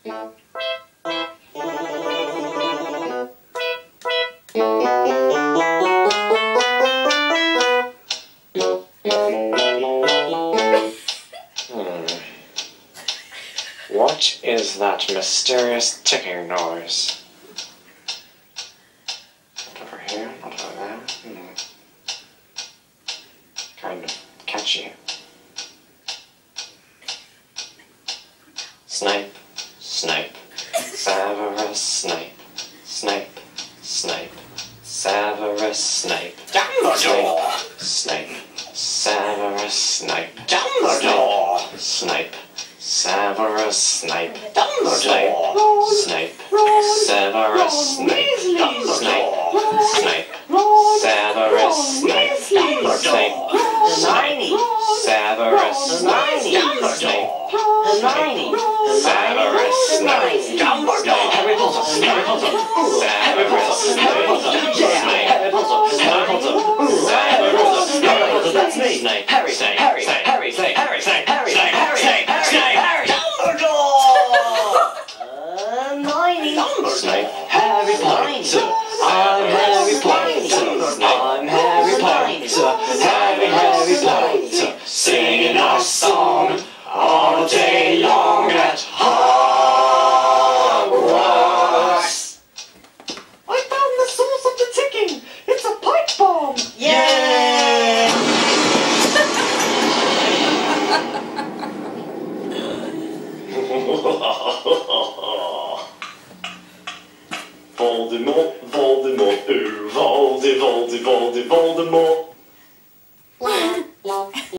What is that mysterious ticking noise? Not over here, not over there. Kind of catchy. Snape, Snape, Severus Snape, Snape, Snape, Severus Snape, Dumbledore! Snape, Severus Snape, Dumbledore! Snape, Severus Snape, Dumbledore! Snape, Severus Snape, Snape, Snape, Severus Snape, Snape, Hermione! Severus Snape, Dumbledore! Hermione! Severus Snape, Dumbledore! Harry Potter, Harry Potter, Severus Snape,